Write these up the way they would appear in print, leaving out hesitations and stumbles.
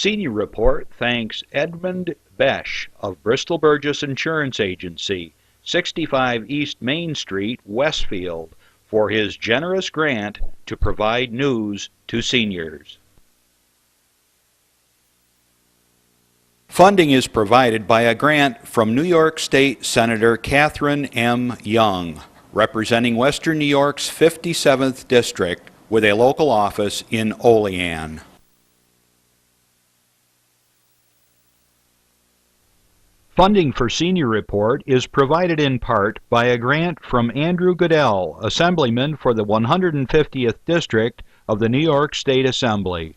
Senior Report thanks Edmund Besch of Bristol Burgess Insurance Agency, 65 East Main Street, Westfield, for his generous grant to provide news to seniors. Funding is provided by a grant from New York State Senator Catherine M. Young, representing Western New York's 57th District with a local office in Olean. Funding for Senior Report is provided in part by a grant from Andrew Goodell, Assemblyman for the 150th District of the New York State Assembly.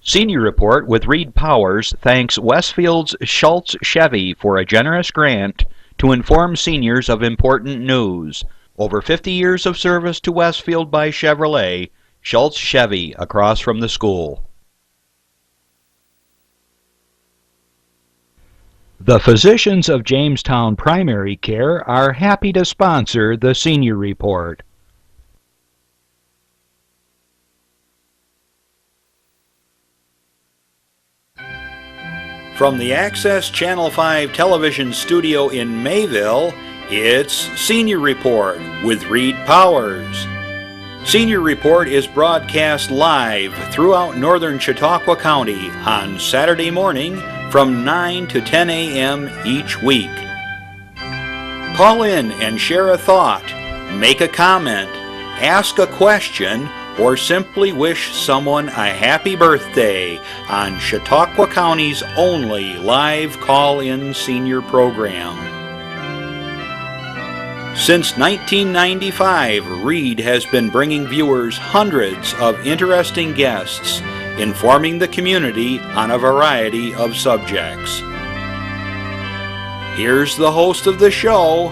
Senior Report with Reed Powers thanks Westfield's Schultz Chevy for a generous grant to inform seniors of important news. Over 50 years of service to Westfield by Chevrolet, Schultz Chevy across from the school. The physicians of Jamestown Primary Care are happy to sponsor the Senior Report. From the Access Channel 5 television studio in Mayville, it's Senior Report with Reed Powers. Senior Report is broadcast live throughout northern Chautauqua County on Saturday morning from 9 to 10 a.m. each week. Call in and share a thought, make a comment, ask a question, or simply wish someone a happy birthday on Chautauqua County's only live call-in senior program. Since 1995, Reed has been bringing viewers hundreds of interesting guests, informing the community on a variety of subjects. Here's the host of the show,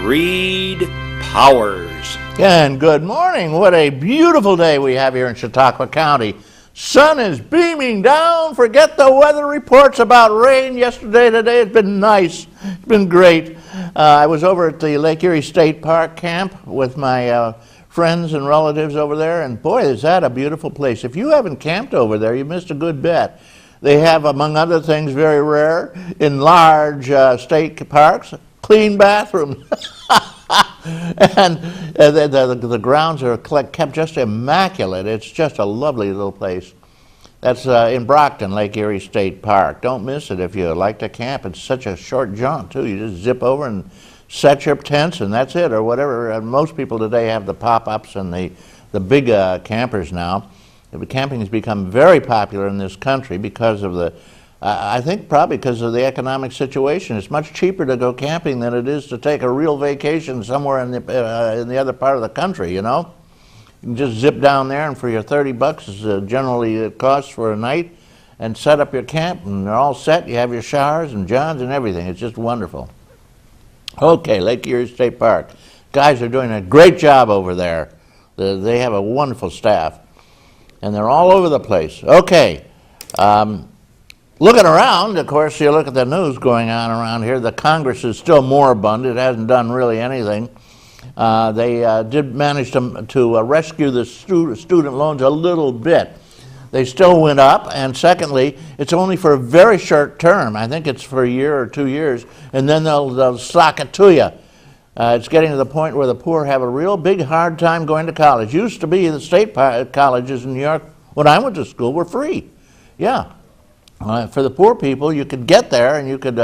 Reed Powers. And good morning. What a beautiful day we have here in Chautauqua County. Sun is beaming down. Forget the weather reports about rain yesterday. Today it's been nice. It's been great. I was over at the Lake Erie State Park camp with my friends and relatives over there, and boy, is that a beautiful place. If you haven't camped over there, you missed a good bet. They have, among other things, very rare, in large state parks, clean bathrooms. And the grounds are kept just immaculate. It's just a lovely little place. That's in Brockton, Lake Erie State Park. Don't miss it if you like to camp. It's such a short jaunt, too. You just zip over and set your tents, and that's it, or whatever. Most people today have the pop-ups and the big campers now. Camping has become very popular in this country because of the I think probably because of the economic situation. It's much cheaper to go camping than it is to take a real vacation somewhere in the other part of the country, you know. You can just zip down there, and for your $30 is generally it costs for a night, and set up your camp, and they're all set. You have your showers and johns and everything. It's just wonderful. Okay, Lake Erie State Park. Guys are doing a great job over there. They have a wonderful staff, and they're all over the place. Okay. Looking around, of course, you look at the news going on around here. The Congress is still moribund. It hasn't done really anything. They did manage to rescue the student loans a little bit. They still went up, and secondly, it's only for a very short term. I think it's for a year or 2 years, and then they'll sock it to you. It's getting to the point where the poor have a real big hard time going to college. Used to be the state colleges in New York, when I went to school, were free. Yeah. For the poor people, you could get there and you could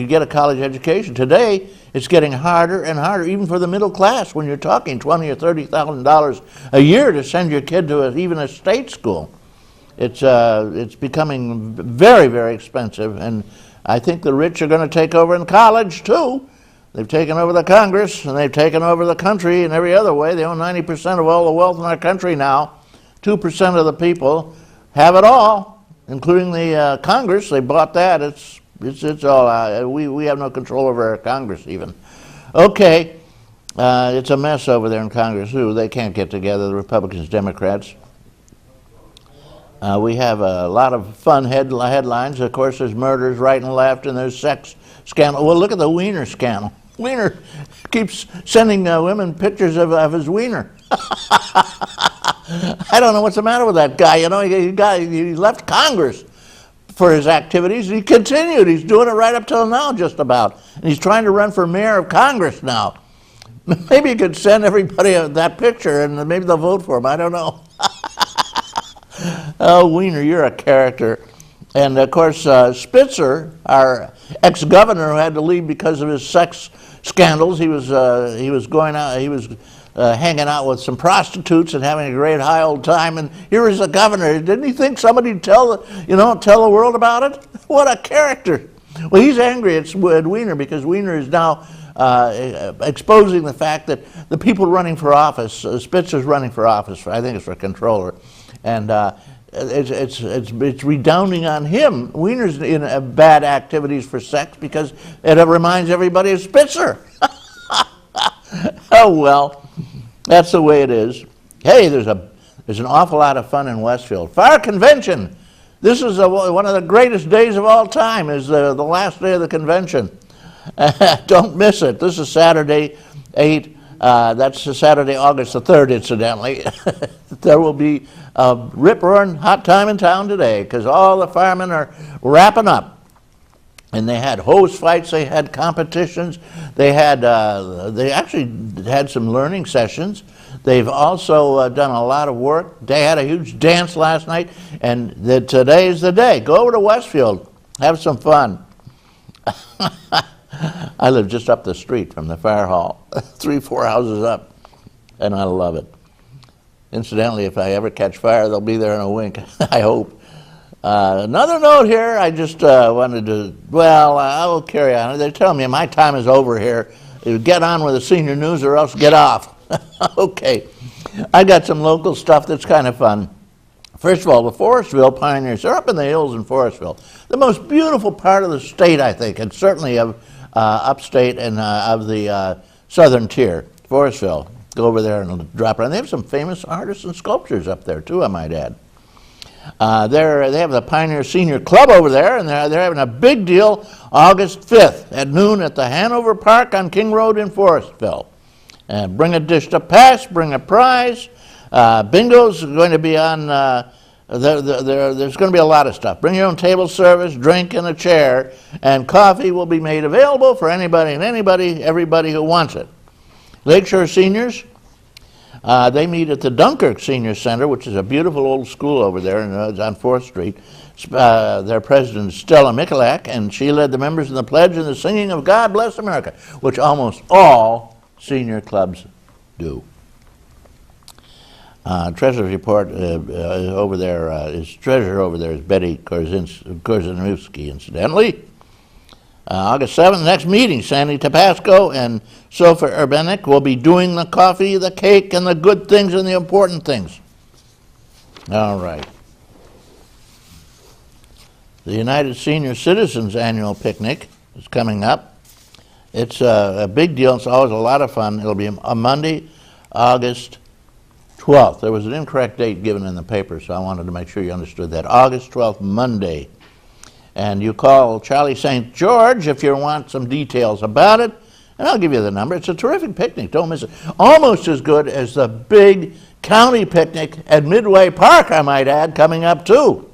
get a college education. Today, it's getting harder and harder, even for the middle class. When you're talking $20,000 or $30,000 a year to send your kid to even a state school, it's becoming very, very expensive. And I think the rich are going to take over in college too. They've taken over the Congress and they've taken over the country in every other way. They own 90% of all the wealth in our country now. 2% of the people have it all, including the Congress. They bought that. It's all we have no control over our Congress even. Okay, it's a mess over there in Congress too. They can't get together, the Republicans, Democrats. We have a lot of fun headlines. Of course, there's murders right and left, and there's sex scandal. Well, look at the Wiener scandal. Wiener keeps sending women pictures of his wiener. I don't know what's the matter with that guy. He left Congress for his activities. He continued. He's doing it right up till now, just about. And he's trying to run for mayor of Congress now. Maybe you could send everybody that picture, and maybe they'll vote for him. I don't know. Oh, Weiner, you're a character. And of course, Spitzer, our ex-governor who had to leave because of his sex scandals, he was going out. He was hanging out with some prostitutes and having a great high old time. And here is the governor. Didn't he think somebody'd tell the world about it? What a character! Well, he's angry at Weiner because Weiner is now exposing the fact that the people running for office, Spitzer's running for office. I think it's for controller, and it's redounding on him. Weiner's in bad activities for sex because it reminds everybody of Spitzer. Oh well, that's the way it is. Hey, there's an awful lot of fun in Westfield. Fire convention. This is one of the greatest days of all time. Is the last day of the convention. Don't miss it. This is Saturday, 8. That's Saturday, August the 3rd, incidentally. There will be a rip-roaring hot time in town today because all the firemen are wrapping up. And they had hose fights, they had competitions, they actually had some learning sessions. They've also done a lot of work. They had a huge dance last night, and today is the day. Go over to Westfield, have some fun. I live just up the street from the fire hall, 3-4 houses up, and I love it. Incidentally, if I ever catch fire, they'll be there in a wink, I hope. Another note here, I just wanted to, I will carry on. They're telling me my time is over here. Get on with the senior news or else get off. Okay, I got some local stuff that's kind of fun. First of all, the Forestville Pioneers, they're up in the hills in Forestville. The most beautiful part of the state, I think, and certainly of upstate and of the southern tier, Forestville. Go over there and drop around. They have some famous artists and sculptors up there, too, I might add. They have the Pioneer Senior Club over there, and they're having a big deal August 5th at noon at the Hanover Park on King Road in Forestville. Bring a dish to pass, bring a prize. Bingo's going to be on, there's going to be a lot of stuff. Bring your own table service, drink, and a chair, and coffee will be made available for anybody and everybody who wants it. Lakeshore Seniors, they meet at the Dunkirk Senior Center, which is a beautiful old school over there on 4th Street. Their president is Stella Michalak, and she led the members in the pledge and the singing of God Bless America, which almost all senior clubs do. Treasurer's report over there, treasurer over there is Betty Korzenowski, incidentally. August 7th, next meeting, Sandy Tapasco and Sophia Urbanik will be doing the coffee, the cake, and the good things and the important things. All right. The United Senior Citizens Annual Picnic is coming up. It's a big deal. It's always a lot of fun. It'll be a Monday, August 12th. There was an incorrect date given in the paper, so I wanted to make sure you understood that. August 12th, Monday. And you call Charlie St. George if you want some details about it, and I'll give you the number. It's a terrific picnic. Don't miss it. Almost as good as the big county picnic at Midway Park, I might add, coming up too.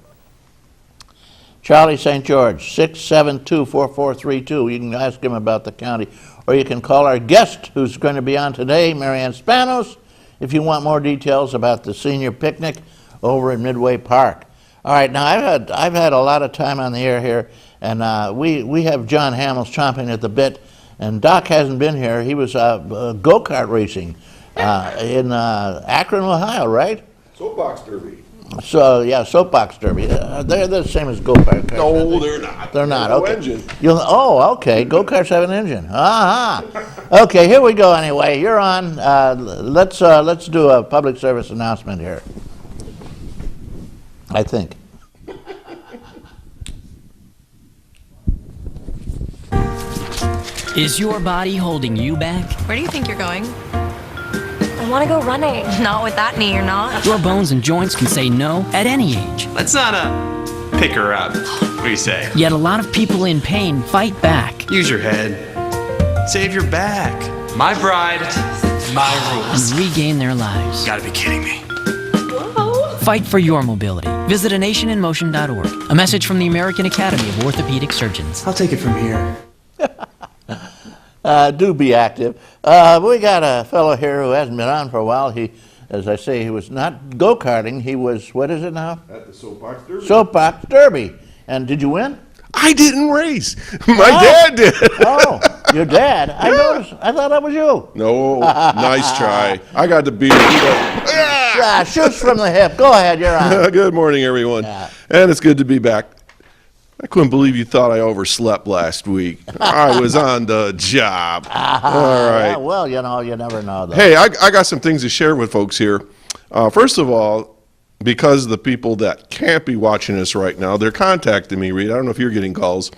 Charlie St. George, 672-4432. You can ask him about the county, or you can call our guest who's going to be on today, Marianne Spanos, if you want more details about the senior picnic over at Midway Park. All right, now I've had a lot of time on the air here, and we have John Hamels chomping at the bit, and Doc hasn't been here. He was go-kart racing in Akron, Ohio, right? Soapbox Derby. So yeah, soapbox derby. They're the same as go-kart cars. No, they're not. They're not. No Okay. engine. Okay. Go-karts have an engine. Okay, here we go. Anyway, you're on. Let's do a public service announcement here. I think. Is your body holding you back? Where do you think you're going? I want to go running. Not with that knee, you're not. Your bones and joints can say no at any age. Let's not pick her up. What do you say? Yet a lot of people in pain fight back Use your head. Save your back. My bride, my rules. and regain their lives. You gotta be kidding me. Whoa. Fight for your mobility. Visit anationinmotion.org. A message from the American Academy of Orthopedic Surgeons. I'll take it from here. Do be active. We got a fellow here who hasn't been on for a while. He, as I say, he was not go-karting. He was, what is it now? At the Soapbox Derby. Soapbox Derby. And did you win? I didn't race. My dad did. Oh, your dad. I noticed. I thought that was you. No, nice try. I got to beat Yeah, shoots from the hip. Go ahead, you're on. Good morning, everyone. Yeah. And it's good to be back. I couldn't believe you thought I overslept last week. I was on the job. All right. Yeah, well, you know, you never know, though. Hey, I got some things to share with folks here. First of all, because the people that can't be watching us right now, they're contacting me, Reed. I don't know if you're getting calls.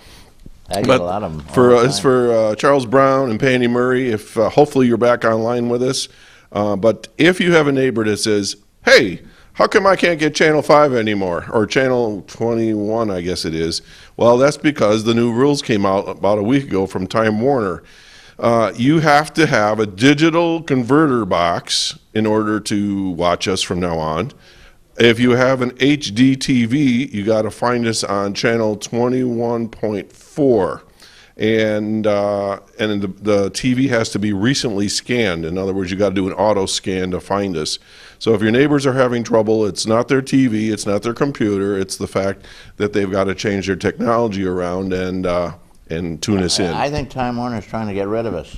I get a lot of them. It's for Charles Brown and Pandy Murray. If hopefully you're back online with us. But if you have a neighbor that says, hey, how come I can't get Channel 5 anymore? Or Channel 21, I guess it is. Well, that's because the new rules came out about a week ago from Time Warner. You have to have a digital converter box in order to watch us from now on. If you have an HD TV, you got to find us on channel 21.4. And the TV has to be recently scanned. In other words, you got to do an auto scan to find us. So if your neighbors are having trouble, it's not their TV, it's not their computer, it's the fact that they've got to change their technology around and tune us in. I think Time Warner's trying to get rid of us.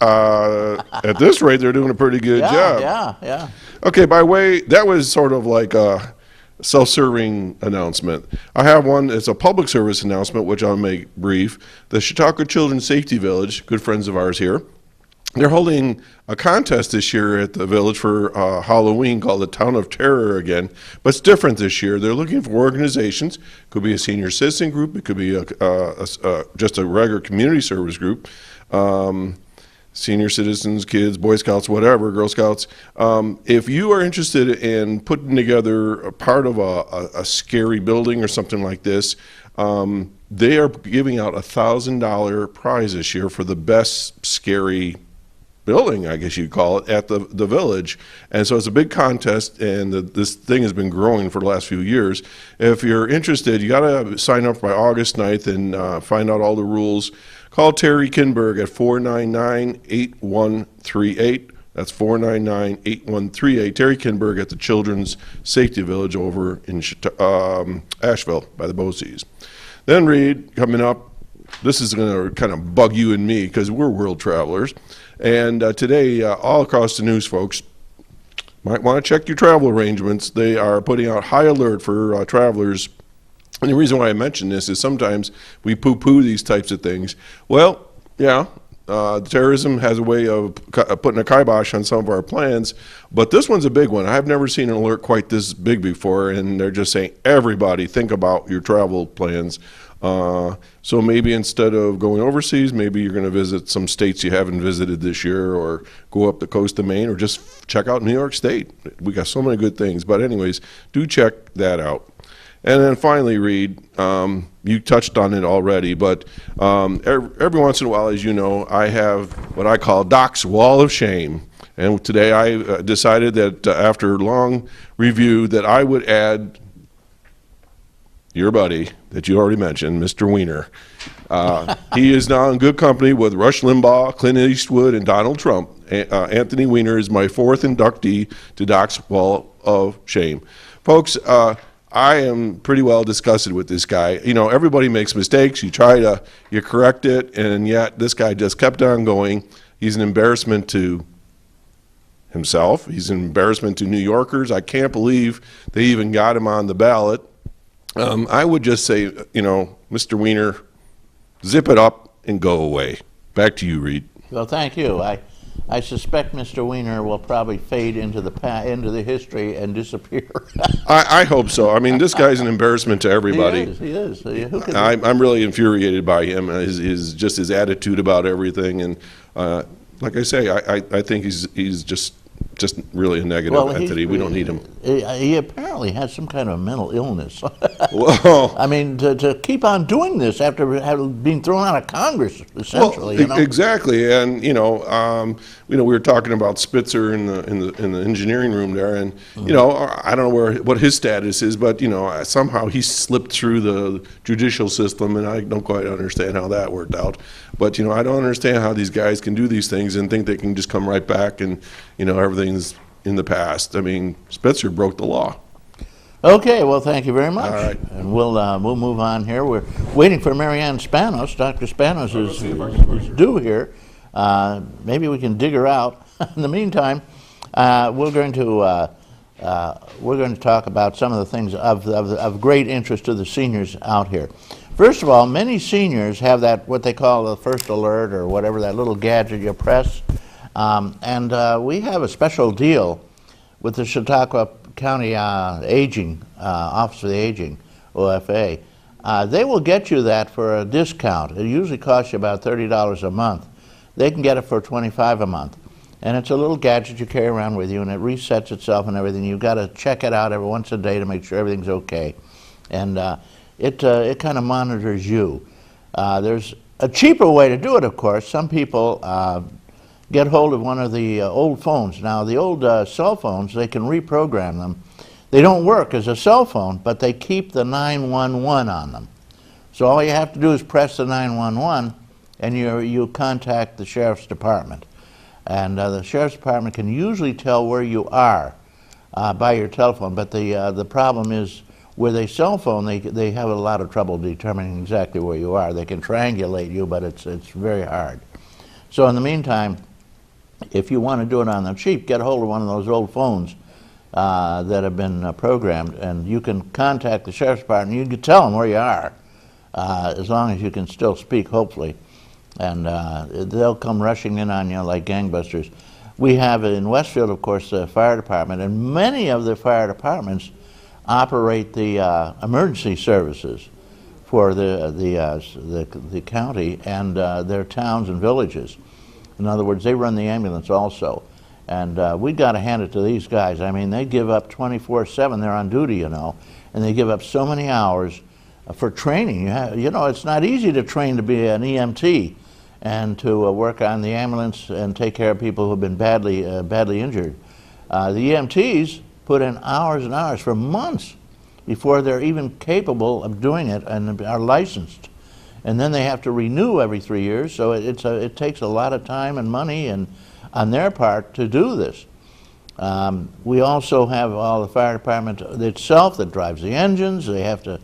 At this rate, they're doing a pretty good job. Yeah. Okay, that was sort of like a self-serving announcement. I have one, it's a public service announcement, which I'll make brief. The Chautauqua Children's Safety Village, good friends of ours here, they're holding a contest this year at the village for Halloween called the Town of Terror again, but it's different this year. They're looking for organizations. It could be a senior citizen group, it could be just a regular community service group, senior citizens, kids, Boy Scouts, whatever, Girl Scouts. If you are interested in putting together a part of a scary building or something like this, they are giving out $1,000 prize this year for the best scary building, I guess you'd call it, at the village. And so it's a big contest, and this thing has been growing for the last few years. If you're interested, you got to sign up by August 9th and find out all the rules. Call Terry Kinberg at 499-8138. That's 499-8138. Terry Kinberg at the Children's Safety Village over in Asheville by the Boseys. Then Reed, coming up, this is going to kind of bug you and me because we're world travelers. And today, all across the news, folks, might want to check your travel arrangements. They are putting out high alert for travelers. And the reason why I mention this is sometimes we poo-poo these types of things. Well, yeah, terrorism has a way of putting a kibosh on some of our plans, but this one's a big one. I've never seen an alert quite this big before, and they're just saying, everybody, think about your travel plans. So maybe instead of going overseas, maybe you're going to visit some states you haven't visited this year, or go up the coast of Maine, or just check out New York State. We got so many good things. But anyways, do check that out. And then finally, Reed, you touched on it already, but every once in a while, as you know, I have what I call Doc's Wall of Shame. And today I decided that after long review that I would add your buddy that you already mentioned, Mr. Weiner. He is now in good company with Rush Limbaugh, Clint Eastwood, and Donald Trump. Anthony Weiner is my fourth inductee to Doc's Wall of Shame. Folks, I am pretty well disgusted with this guy. You know, everybody makes mistakes. You correct it, and yet this guy just kept on going. He's an embarrassment to himself. He's an embarrassment to New Yorkers. I can't believe they even got him on the ballot. I would just say, you know, Mr. Weiner, zip it up and go away. Back to you, Reed. Well, thank you. I suspect Mr. Weiner will probably fade into the history and disappear. I hope so. I mean, this guy's an embarrassment to everybody. He is. Who can I'm really infuriated by him. His attitude about everything, and like I say, I think he's just really a negative entity. We don't need him. He apparently apparently has some kind of mental illness. Well, I mean, to keep on doing this after being thrown out of Congress, essentially. You know? Exactly, and we were talking about Spitzer in the engineering room there, and I don't know what his status is, but somehow he slipped through the judicial system, and I don't quite understand how that worked out. But I don't understand how these guys can do these things and think they can just come right back and everything's in the past. I mean, Spitzer broke the law. Okay, well, thank you very much. All right. And we'll move on here. We're waiting for Marianne Spanos. Dr. Spanos is due here. Maybe we can dig her out. In the meantime, we're going to talk about some of the things of great interest to the seniors out here. First of all, many seniors have that, what they call the first alert or whatever, that little gadget you press. And we have a special deal with the Chautauqua County Aging, Office of the Aging, OFA. They will get you that for a discount. It usually costs you about $30 a month. They can get it for $25 a month. And it's a little gadget you carry around with you, and it resets itself and everything. You've got to check it out every once a day to make sure everything's okay. And it kind of monitors you. There's a cheaper way to do it, of course. Some people get hold of one of the old phones. Now, the old cell phones, they can reprogram them. They don't work as a cell phone, but they keep the 911 on them. So all you have to do is press the 911, and you contact the Sheriff's Department. And the Sheriff's Department can usually tell where you are by your telephone, but the problem is with a cell phone, they have a lot of trouble determining exactly where you are. They can triangulate you, but it's very hard. So in the meantime, if you want to do it on the cheap, get a hold of one of those old phones that have been programmed, and you can contact the Sheriff's Department. You can tell them where you are, as long as you can still speak, hopefully. And they'll come rushing in on you like gangbusters. We have in Westfield, of course, the fire department, and many of the fire departments operate the emergency services for the county and their towns and villages. In other words, they run the ambulance also. And we got to hand it to these guys. I mean, they give up 24/7. They're on duty, and they give up so many hours for training. It's not easy to train to be an EMT and to work on the ambulance and take care of people who've been badly injured. The EMTs put in hours and hours for months before they're even capable of doing it and are licensed. And then they have to renew every 3 years, so it takes a lot of time and money and on their part to do this. We also have all the fire department itself that drives the engines. They have to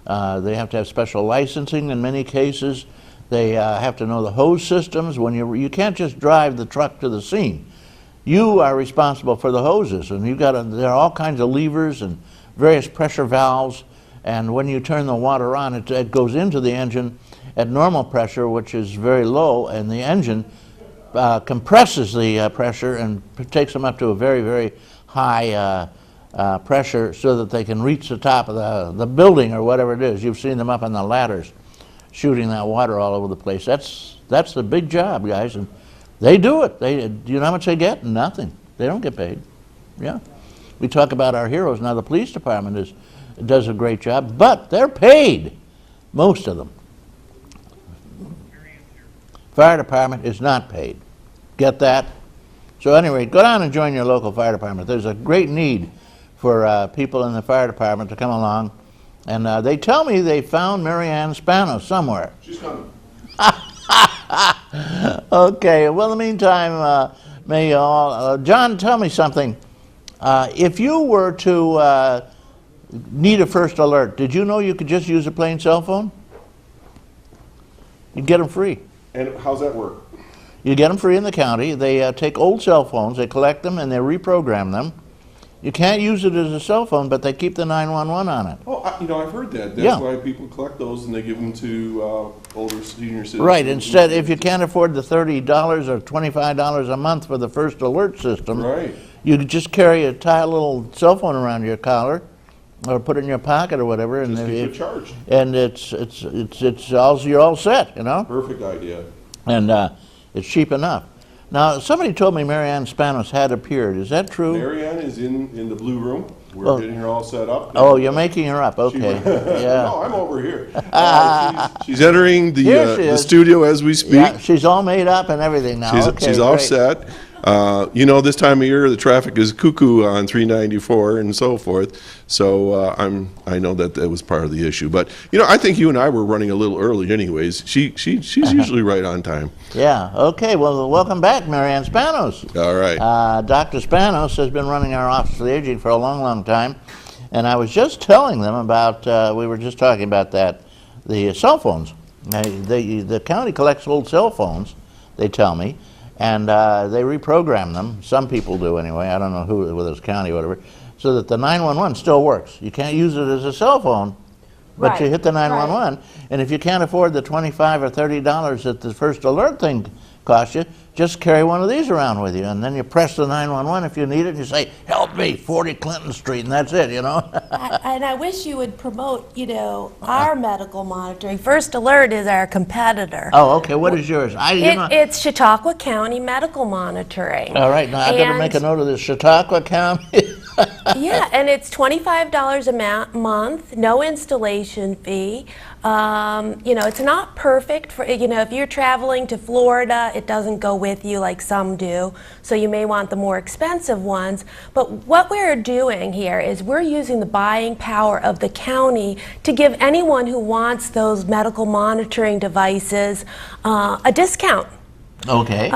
have special licensing in many cases. They have to know the hose systems. When you can't just drive the truck to the scene. You are responsible for the hoses, and there are all kinds of levers and various pressure valves. And when you turn the water on, it goes into the engine at normal pressure, which is very low, and the engine compresses the pressure and takes them up to a very, very high pressure so that they can reach the top of the building or whatever it is. You've seen them up on the ladders shooting that water all over the place. That's the big job, guys, and they do it. Do you know how much they get? Nothing. They don't get paid. Yeah. We talk about our heroes. Now the police department does a great job, but they're paid, most of them. Fire department is not paid. Get that? So anyway, go down and join your local fire department. There's a great need for people in the fire department to come along. And they tell me they found Marianne Spanos somewhere. She's coming. Okay, well, in the meantime, may you all... John, tell me something. If you were to need a first alert, did you know you could just use a plain cell phone? You'd get them free. And how's that work? You get them free in the county. They take old cell phones, they collect them, and they reprogram them. You can't use it as a cell phone, but they keep the 911 on it. Oh, I've heard that. That's why people collect those and they give them to older senior citizens. Right. Instead, if you can't afford the $30 or $25 a month for the first alert system, right, you just tie a little cell phone around your collar, or put it in your pocket or whatever, just keep it charged. And you're all set. Perfect idea. And it's cheap enough. Now, somebody told me Marianne Spanos had appeared. Is that true? Marianne is in the blue room. We're getting her all set up. Oh, you're making her up, okay. Yeah. No, I'm over here. She's entering Here she the is. studio as we speak. Yeah, she's all made up and everything now. She's all set. This time of year, the traffic is cuckoo on 394 and so forth. So I know that was part of the issue. But, I think you and I were running a little early anyways. She's usually right on time. Yeah, okay. Well, welcome back, Marianne Spanos. All right. Dr. Spanos has been running our Office of the Aging for a long, long time. And I was just telling them about, we were just talking about that, the cell phones. The county collects old cell phones, they tell me, and they reprogram them. Some people do anyway. I don't know who, whether it's county or whatever, so that the 911 still works. You can't use it as a cell phone, but you hit the 911, and if you can't afford the $25 or $30 that the first alert thing costs you, just carry one of these around with you, and then you press the 911 if you need it, and you say, "Help me, 40 Clinton Street," and that's it, And I wish you would promote, our medical monitoring. First Alert is our competitor. Oh, okay. What is yours? It's Chautauqua County Medical Monitoring. All right. Now I've got to make a note of this. Chautauqua County. Yeah, and it's $25 a month, no installation fee. It's not perfect for, if you're traveling to Florida, it doesn't go with you like some do, so you may want the more expensive ones. But what we're doing here is we're using the buying power of the county to give anyone who wants those medical monitoring devices a discount. Okay.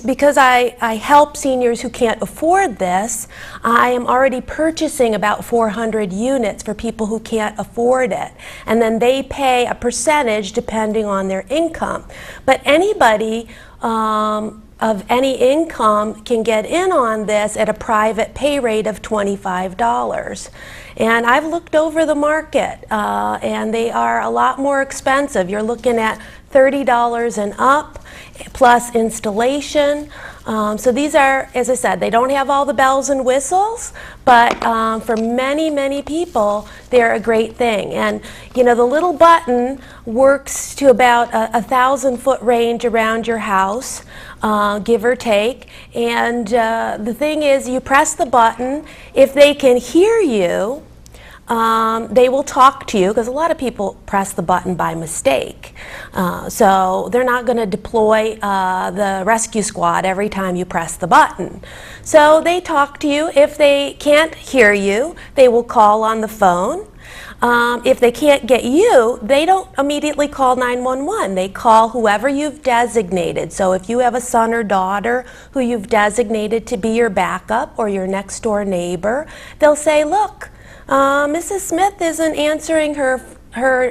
Because I help seniors who can't afford this, I am already purchasing about 400 units for people who can't afford it. And then they pay a percentage depending on their income. But anybody of any income can get in on this at a private pay rate of $25. And I've looked over the market, and they are a lot more expensive. You're looking at $30 and up, plus installation. So these are, as I said, they don't have all the bells and whistles, but for many, many people, they're a great thing. And the little button works to about a 1,000-foot range around your house, give or take. And the thing is, you press the button. If they can hear you, they will talk to you, because a lot of people press the button by mistake. So they're not going to deploy the rescue squad every time you press the button. So they talk to you. If they can't hear you, they will call on the phone. If they can't get you, they don't immediately call 911. They call whoever you've designated. So if you have a son or daughter who you've designated to be your backup or your next door neighbor, they'll say, "Look, Mrs. Smith isn't answering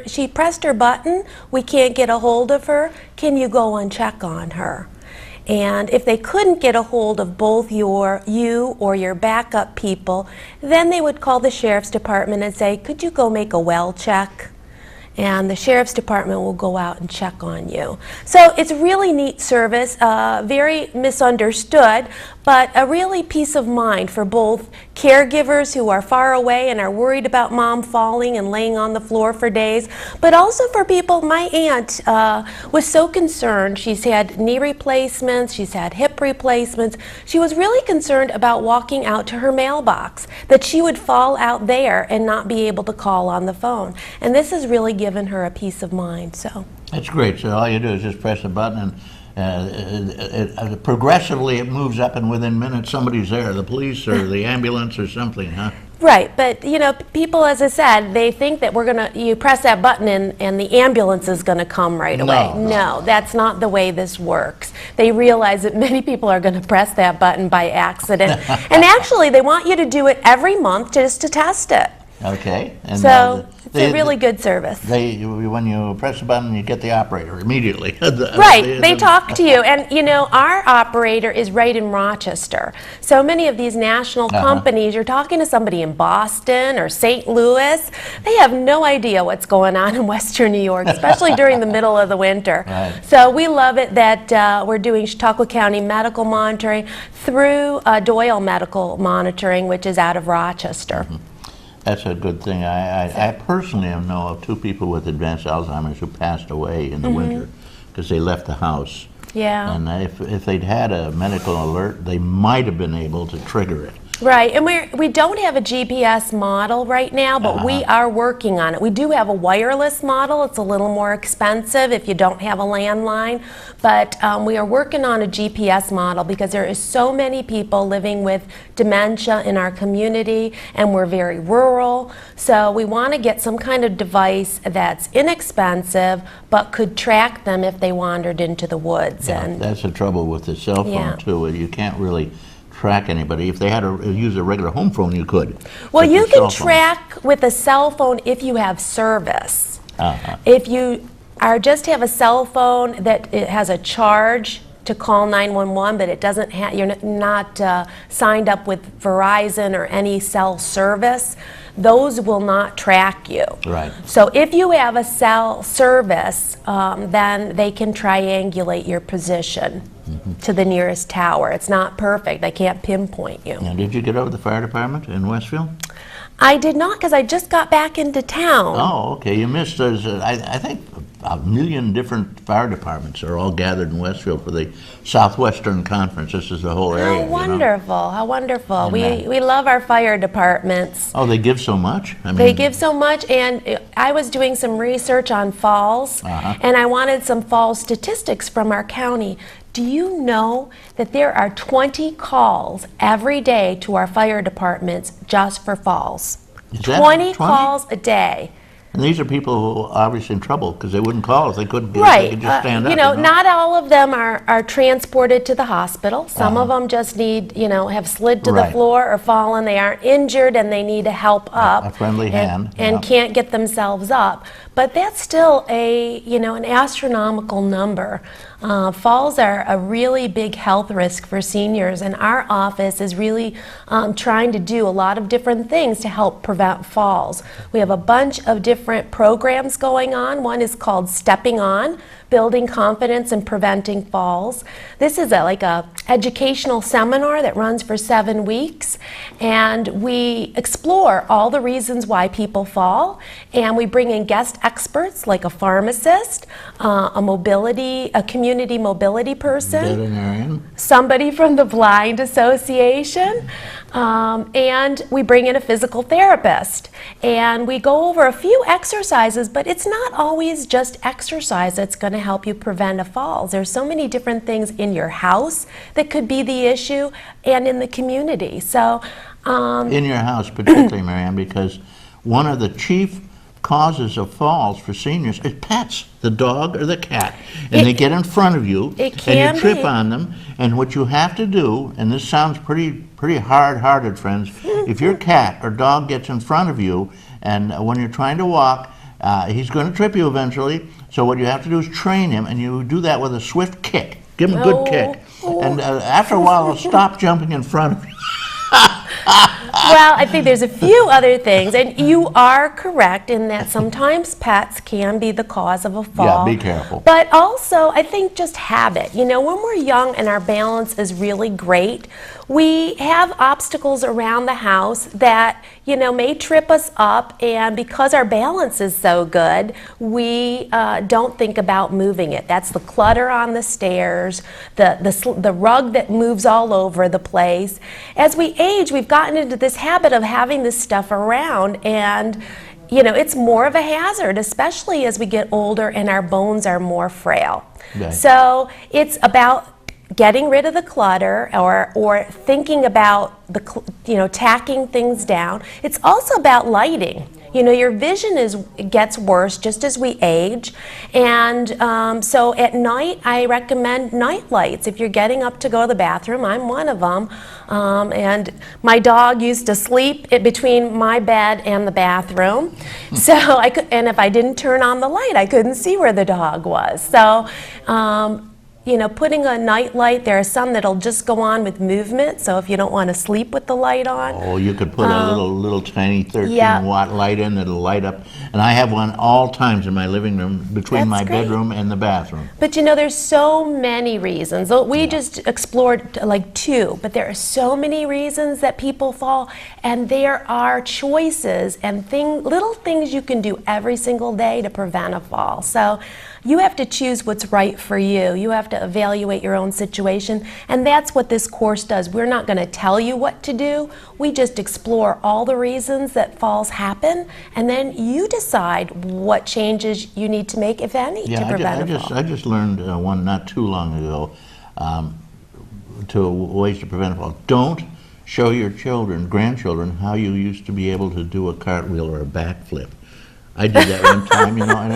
she pressed her button, we can't get a hold of her, can you go and check on her?" And if they couldn't get a hold of both you or your backup people, then they would call the sheriff's department and say, "Could you go make a well check?" And the sheriff's department will go out and check on you. So it's a really neat service, very misunderstood, but a really peace of mind for both caregivers who are far away and are worried about mom falling and laying on the floor for days, but also for people. My aunt was so concerned. She's had knee replacements, she's had hip replacements. She was really concerned about walking out to her mailbox, that she would fall out there and not be able to call on the phone. And this has really given her a peace of mind. So that's great. So all you do is just press a button, and progressively it moves up, and within minutes somebody's there, the police or the ambulance or something, huh? Right, but people, as I said, they think that you press that button and the ambulance is going to come right away. No, that's not the way this works. They realize that many people are going to press that button by accident. And actually, they want you to do it every month just to test it. Okay. And so it's a really good service. When you press the button, you get the operator immediately. Right. They talk to you. And, our operator is right in Rochester. So many of these national companies, you're talking to somebody in Boston or St. Louis, they have no idea what's going on in Western New York, especially during the middle of the winter. Right. So we love it that we're doing Chautauqua County medical monitoring through Doyle Medical Monitoring, which is out of Rochester. Mm-hmm. That's a good thing. I personally know of 2 people with advanced Alzheimer's who passed away in the winter because they left the house. Yeah. And if they'd had a medical alert, they might have been able to trigger it. Right, and we don't have a GPS model right now, but we are working on it. We do have a wireless model. It's a little more expensive if you don't have a landline, but we are working on a GPS model because there is so many people living with dementia in our community, and we're very rural. So we want to get some kind of device that's inexpensive, but could track them if they wandered into the woods. Yeah, And that's the trouble with the cell phone, Yeah. too. You can't really track anybody. If they had to use a regular home phone, you could. well, But you the can cell phone- track with a cell phone if you have service. Uh-huh. If you are just have a cell phone that it has a charge to call 911, but it doesn't have, you're not signed up with Verizon or any cell service, those will not track you. Right. So if you have a cell service, then they can triangulate your position to the nearest tower. It's not perfect. I can't pinpoint you. Now, did you get over the fire department in Westfield? I did not, because I just got back into town. Oh, okay. You missed. I think a million different fire departments are all gathered in Westfield for the Southwestern Conference. This is the whole area. How wonderful, how wonderful. And, We love our fire departments. Oh, they give so much? I mean, They give so much, and I was doing some research on falls, and I wanted some fall statistics from our county. Do you know that there are 20 calls every day to our fire departments just for falls? Is that 20 calls a day. And these are people who are obviously in trouble because they wouldn't call if they couldn't get Right. They could just stand up. You know, not all of them are transported to the hospital. Some of them just need, have slid to the Right. floor or fallen. They aren't injured and they need help up. A friendly hand, And yeah. can't get themselves up. But that's still an astronomical number. Falls are a really big health risk for seniors, and our office is really trying to do a lot of different things to help prevent falls. We have a bunch of different programs going on. One is called Stepping On, Building Confidence and Preventing Falls. This is like a educational seminar that runs for 7 weeks, and we explore all the reasons why people fall, and we bring in guest experts like a pharmacist, a community mobility person, Veterinarian. somebody from the Blind Association, and we bring in a physical therapist. And we go over a few exercises, but it's not always just exercise that's going to help you prevent a fall. There's so many different things in your house that could be the issue, and in the community. So, In your house particularly, Marianne, because one of the chief causes of falls for seniors is pets, the dog or the cat. And they get in front of you, It and can you trip be. on them. And what you have to do, and this sounds pretty hard-hearted, friends, if your cat or dog gets in front of you, and when you're trying to walk, he's going to trip you eventually. So what you have to do is train him, and you do that with a swift kick. Give him a good kick. And after a while, he'll stop jumping in front of you. well, I think there's a few other things, and you are correct in that sometimes pets can be the cause of a fall. Yeah, be careful. But also, I think just habit. When we're young and our balance is really great, we have obstacles around the house that, may trip us up, and because our balance is so good, we don't think about moving it. That's the clutter on the stairs, the rug that moves all over the place. As we age, we've gotten into this habit of having this stuff around, and it's more of a hazard, especially as we get older and our bones are more frail. Right. So it's about getting rid of the clutter, or thinking about tacking things down. It's also about lighting. Your vision gets worse just as we age, and so at night I recommend night lights. If you're getting up to go to the bathroom, I'm one of them, and my dog used to sleep between my bed and the bathroom, so and if I didn't turn on the light, I couldn't see where the dog was. So putting a night light, there are some that'll just go on with movement, so if you don't want to sleep with the light on. Oh, you could put a little tiny 13 watt light in that'll light up. And I have one all times in my living room between That's my great. bedroom and the bathroom. But there's so many reasons. We just explored like 2, but there are so many reasons that people fall, and there are choices and little things you can do every single day to prevent a fall. So you have to choose what's right for you. You have to evaluate your own situation, and that's what this course does. We're not going to tell you what to do. We just explore all the reasons that falls happen, and then you decide what changes you need to make, if any, to prevent a fall. I just learned one not too long ago, to ways to prevent a fall. Don't show your children, grandchildren, how you used to be able to do a cartwheel or a backflip. I did that one time, and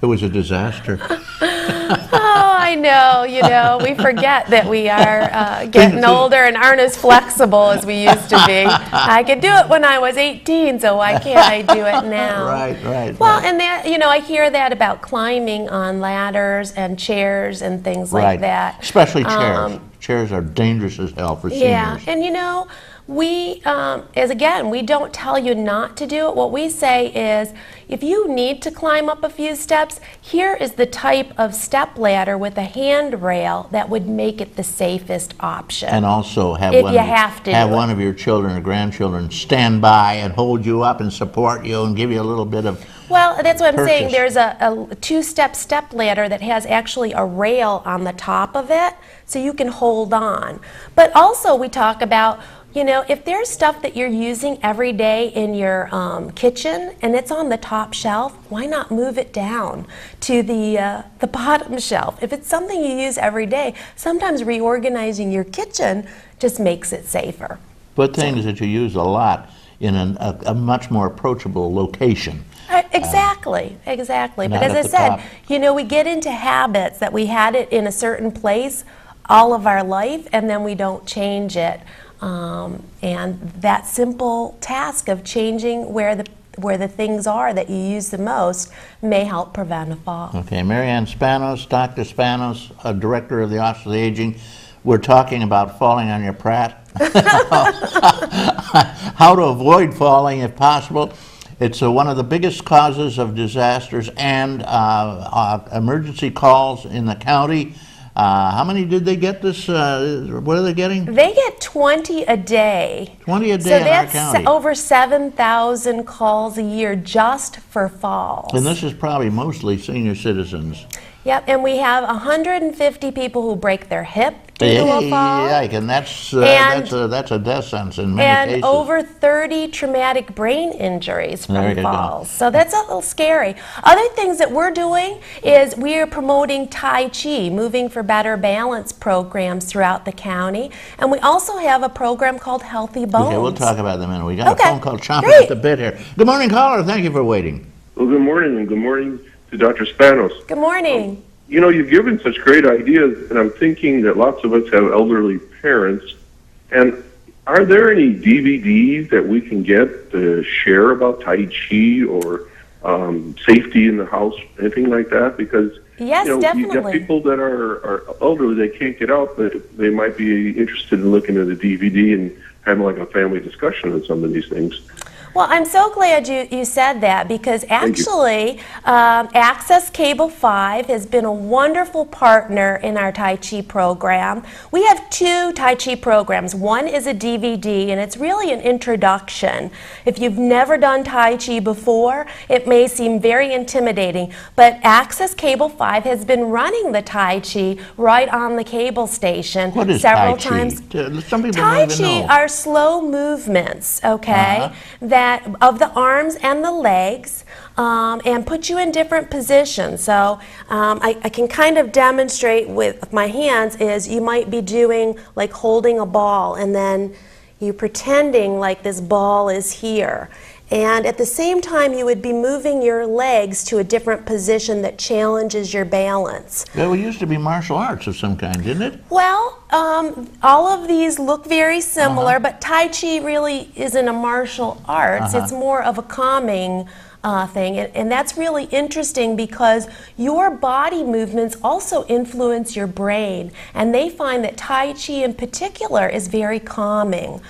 it was a disaster. Oh, I know, we forget that we are getting older and aren't as flexible as we used to be. I could do it when I was 18, so why can't I do it now? Right. Well, and that, I hear that about climbing on ladders and chairs and things like that. Especially chairs. Chairs are dangerous as hell for seniors. Yeah, and we, we don't tell you not to do it. What we say is, if you need to climb up a few steps, here is the type of step ladder with a handrail that would make it the safest option. And also have one of your children or grandchildren stand by and hold you up and support you and give you a little bit of Well, that's what I'm saying. purchase. There's a two-step step ladder that has actually a rail on the top of it, so you can hold on. But also we talk about, if there's stuff that you're using every day in your kitchen and it's on the top shelf, why not move it down to the bottom shelf? If it's something you use every day, sometimes reorganizing your kitchen just makes it safer. Put things that you use a lot in a much more approachable location. Exactly. But not as at I the said, top. we get into habits that we had it in a certain place all of our life, and then we don't change it. And that simple task of changing where the things are that you use the most may help prevent a fall. Okay, Marianne Spanos, Dr. Spanos, Director of the Office of the Aging. We're talking about falling on your Pratt. How to avoid falling if possible. It's one of the biggest causes of disasters and emergency calls in the county. How many did they get this? What are they getting? They get 20 a day. 20 a day in our county. So that's over 7,000 calls a year just for falls. And this is probably mostly senior citizens. Yep, and we have 150 people who break their hip due to a fall. And that's a death sentence in many cases. And over 30 traumatic brain injuries from falls. So that's a little scary. Other things that we're doing is we are promoting Tai Chi, Moving for Better Balance programs throughout the county. And we also have a program called Healthy Bones. Okay, we'll talk about that in a minute. We got a phone call chomping at the bit here. Good morning, caller. Thank you for waiting. Well, good morning, and good morning to Dr. Spanos. Good morning. You've given such great ideas, and I'm thinking that lots of us have elderly parents. And are there any DVDs that we can get to share about Tai Chi or safety in the house, anything like that? Because yes, definitely. You got people that are elderly, they can't get out, but they might be interested in looking at a DVD and having like a family discussion on some of these things. Well, I'm so glad you said that, because actually Access Cable 5 has been a wonderful partner in our Tai Chi program. We have two Tai Chi programs. One is a DVD, and it's really an introduction. If you've never done Tai Chi before, it may seem very intimidating, but Access Cable 5 has been running the Tai Chi right on the cable station several times. Some people Tai don't even Chi know. are slow movements, okay, that of the arms and the legs, and put you in different positions. So I can kind of demonstrate with my hands is you might be doing like holding a ball, and then you pretending like this ball is here. And at the same time, you would be moving your legs to a different position that challenges your balance. Well, it used to be martial arts of some kind, didn't it? Well, all of these look very similar, but Tai Chi really isn't a martial arts. It's more of a calming thing, and that's really interesting because your body movements also influence your brain, and they find that Tai Chi in particular is very calming.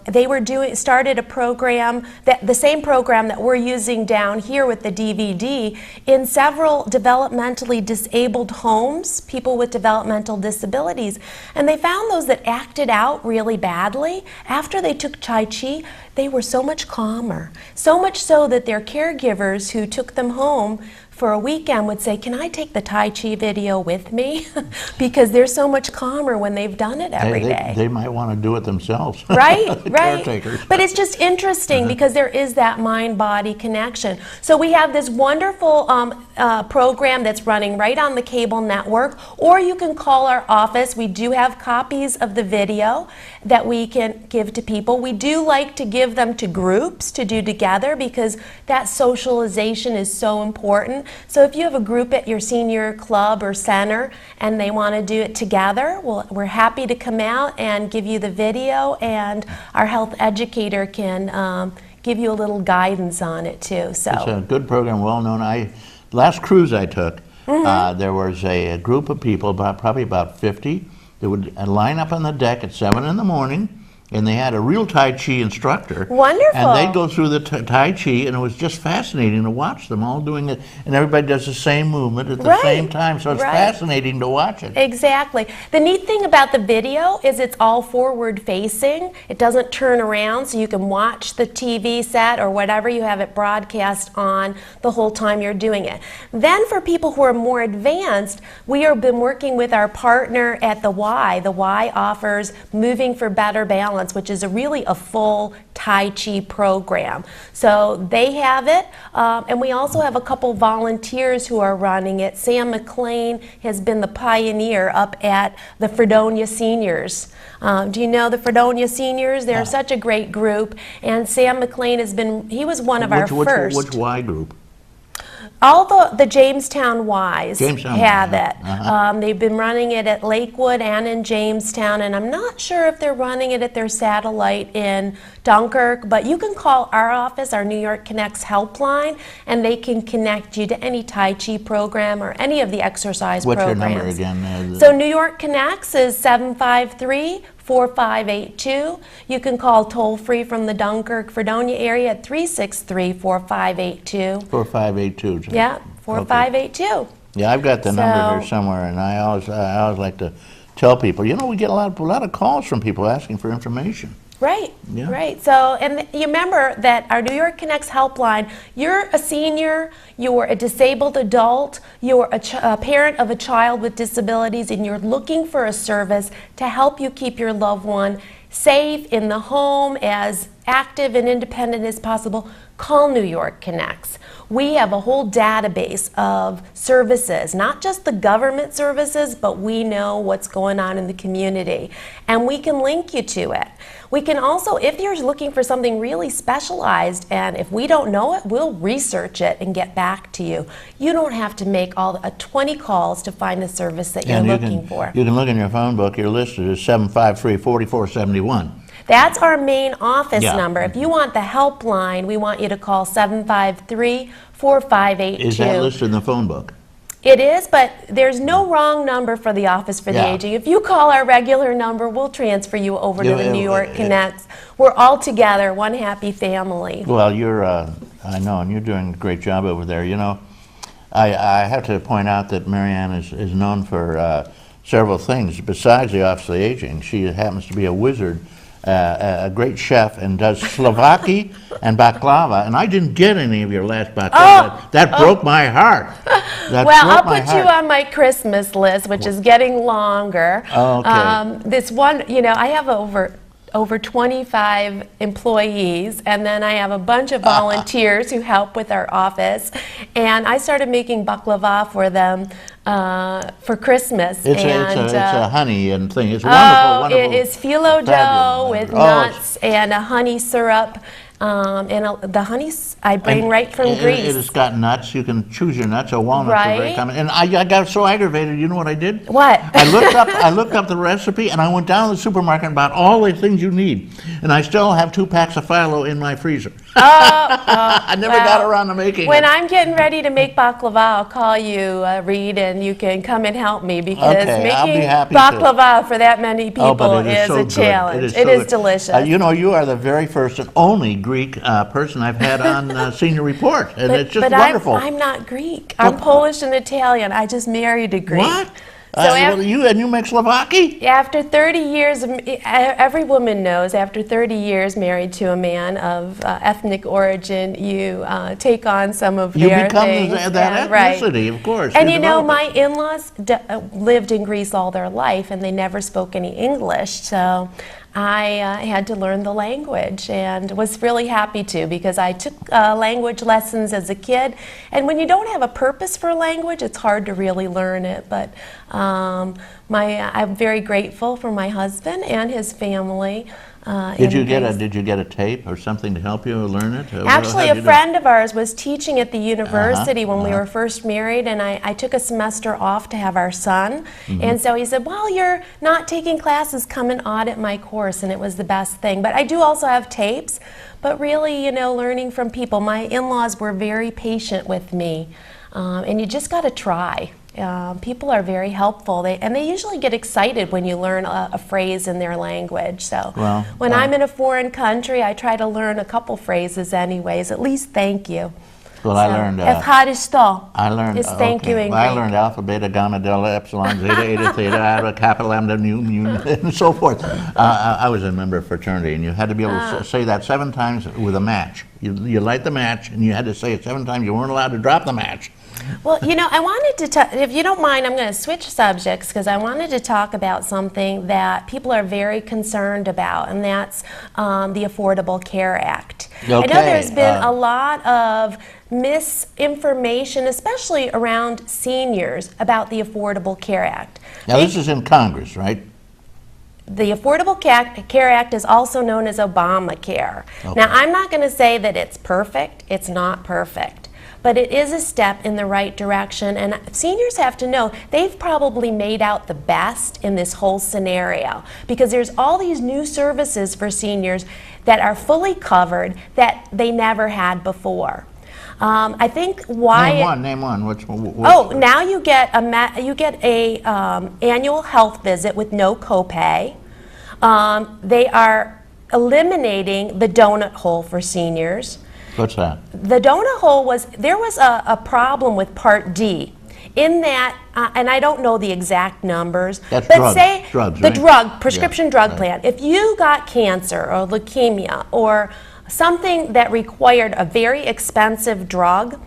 They started a program, the same program that we're using down here with the DVD, in several developmentally disabled homes, people with developmental disabilities, and they found those that acted out really badly, after they took Tai Chi, they were so much calmer, so much so that their caregivers who took them home for a weekend would say, can I take the Tai Chi video with me? Because they're so much calmer when they've done it every day. They might want to do it themselves. Right, right. Caretakers. But it's just interesting because there is that mind-body connection. So we have this wonderful program that's running right on the cable network, or you can call our office. We do have copies of the video that we can give to people. We do like to give them to groups to do together because that socialization is so important. So if you have a group at your senior club or center and they want to do it together, well, we're happy to come out and give you the video, and our health educator can give you a little guidance on it too. So it's a good program, well known. Last cruise I took, there was a group of people, probably about 50, that would line up on the deck at 7 in the morning, and they had a real Tai Chi instructor. Wonderful. And they'd go through the Tai Chi, and it was just fascinating to watch them all doing it. And everybody does the same movement at the same time, so it's fascinating to watch it. Exactly. The neat thing about the video is it's all forward facing. It doesn't turn around, so you can watch the TV set or whatever you have it broadcast on the whole time you're doing it. Then for people who are more advanced, we have been working with our partner at the Y. The Y offers Moving for Better Balance, which is really a full Tai Chi program. So they have it, and we also have a couple volunteers who are running it. Sam McLean has been the pioneer up at the Fredonia Seniors. Do you know the Fredonia Seniors? They're such a great group, and Sam McLean he was one of our first. Which Y group? All the Jamestown Ys have Y. it. They've been running it at Lakewood and in Jamestown, and I'm not sure if they're running it at their satellite in Dunkirk, but you can call our office, our New York Connects helpline, and they can connect you to any Tai Chi program or any of the exercise programs. What's your number again? So New York Connects is 753-4582. You can call toll-free from the Dunkirk, Fredonia area at 363-4582. 4582. Yeah, 4582. Yeah, I've got the number here somewhere, and I always like to tell people, you know, we get a lot of calls from people asking for information. Right, Yeah. right. So, and you remember that our New York Connects helpline, you're a senior, you're a disabled adult, you're a parent of a child with disabilities, and you're looking for a service to help you keep your loved one safe in the home, as active and independent as possible. Call New York Connects. We have a whole database of services, not just the government services, but we know what's going on in the community, and we can link you to it. We can also, if you're looking for something really specialized, and if we don't know it, we'll research it and get back to you. You don't have to make 20 calls to find the service that you're looking for. You can look in your phone book, you're listed as 753-4471. That's our main office number. If you want the helpline, we want you to call 753-4582. Is that listed in the phone book? It is, but there's no wrong number for the Office for the Aging. If you call our regular number, we'll transfer you over to the New York Connects. We're all together, one happy family. Well, I know, and you're doing a great job over there. You know, I have to point out that Marianne is known for several things besides the Office of the Aging. She happens to be a wizard, a great chef, and does Slovaki and baklava. And I didn't get any of your last baklava. That broke my heart. I'll put you on my Christmas list, which is getting longer. Okay. This one, you know, I have over 25 employees, and then I have a bunch of volunteers who help with our office, and I started making baklava for them for Christmas. It's a honey and thing. It's wonderful. It is phyllo dough with nuts and a honey syrup. The honey I bring right from Greece. It has got nuts. You can choose your nuts. So walnuts are very common. And I got so aggravated. You know what I did? What? I looked up the recipe, and I went down to the supermarket and bought all the things you need. And I still have 2 packs of phyllo in my freezer. I never got around to making it. When I'm getting ready to make baklava, I'll call you, Reed, and you can come and help me, because making baklava for that many people is a challenge. It is delicious. You know, you are the very first and only Greek person I've had on Senior Report, and it's just wonderful. I'm not Greek. I'm Polish and Italian. I just married a Greek. What? Well, you make Slovaki? After 30 years, every woman knows, after 30 years married to a man of ethnic origin, you take on some of their things. You become that ethnicity, right. Of course. And you know, my in-laws lived in Greece all their life, and they never spoke any English, so I had to learn the language and was really happy to, because I took language lessons as a kid, and when you don't have a purpose for language, it's hard to really learn it. But I'm very grateful for my husband and his family. Did you get a tape or something to help you learn it? Actually, a friend of ours was teaching at the university when we were first married, and I took a semester off to have our son. And so he said, well, you're not taking classes, come and audit my course, and it was the best thing. But I do also have tapes, but really, you know, learning from people. My in-laws were very patient with me, and you just got to try. People are very helpful, and they usually get excited when you learn a phrase in their language. So when I'm in a foreign country, I try to learn a couple phrases anyways, at least thank you. Well, I learned is thank you in Greek. I learned alpha, beta, gamma, delta, epsilon, zeta, eta, theta, iota, kappa, lambda, nu, and so forth. I was a member of fraternity, and you had to be able to say that 7 times with a match. You light the match, and you had to say it 7 times. You weren't allowed to drop the match. Well, you know, I wanted to, if you don't mind, I'm going to switch subjects, because I wanted to talk about something that people are very concerned about, and that's the Affordable Care Act. Okay. I know there's been a lot of misinformation, especially around seniors, about the Affordable Care Act. Now, this is in Congress, right? The Affordable Care Act is also known as Obamacare. Okay. Now, I'm not going to say that it's perfect. It's not perfect. But it is a step in the right direction, and seniors have to know they've probably made out the best in this whole scenario, because there's all these new services for seniors that are fully covered that they never had before. I think why name one. Now you get a annual health visit with no copay. They are eliminating the donut hole for seniors. What's that? The donut hole there was a problem with Part D, in that, and I don't know the exact numbers, that's but say drugs, the right? prescription drug plan. If you got cancer or leukemia or something that required a very expensive drug,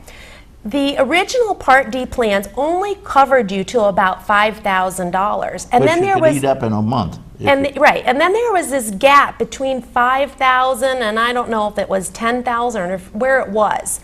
the original Part D plans only covered you to about $5,000, and then there was eat up in a month. And then there was this gap between $5,000 and I don't know if it was $10,000 or where it was.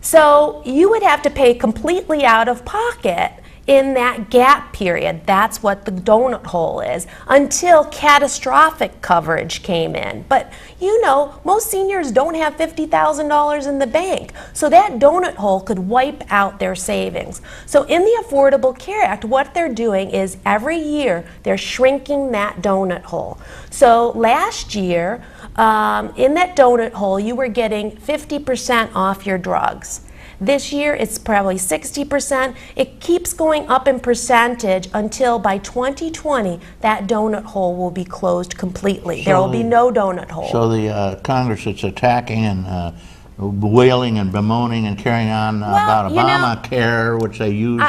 So you would have to pay completely out of pocket in that gap period. That's what the donut hole is, until catastrophic coverage came in. But you know, most seniors don't have $50,000 in the bank, so that donut hole could wipe out their savings. So in the Affordable Care Act, what they're doing is every year they're shrinking that donut hole. So last year, in that donut hole, you were getting 50% off your drugs. This year, it's probably 60%. It keeps going up in percentage until by 2020, that donut hole will be closed completely. There will be no donut hole. So the Congress is attacking and wailing and bemoaning and carrying on about Obamacare, which they use.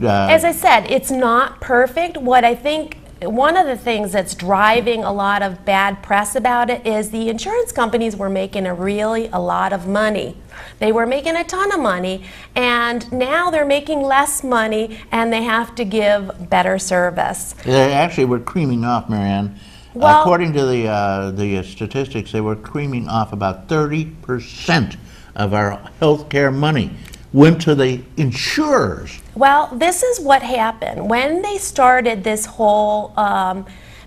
As I said, it's not perfect. What I think, one of the things that's driving a lot of bad press about it is the insurance companies were making a lot of money. They were making a ton of money, and now they're making less money, and they have to give better service. They actually were creaming off, Marianne. Well, according to the statistics, they were creaming off about 30% of our health care money went to the insurers. Well, this is what happened. When they started this whole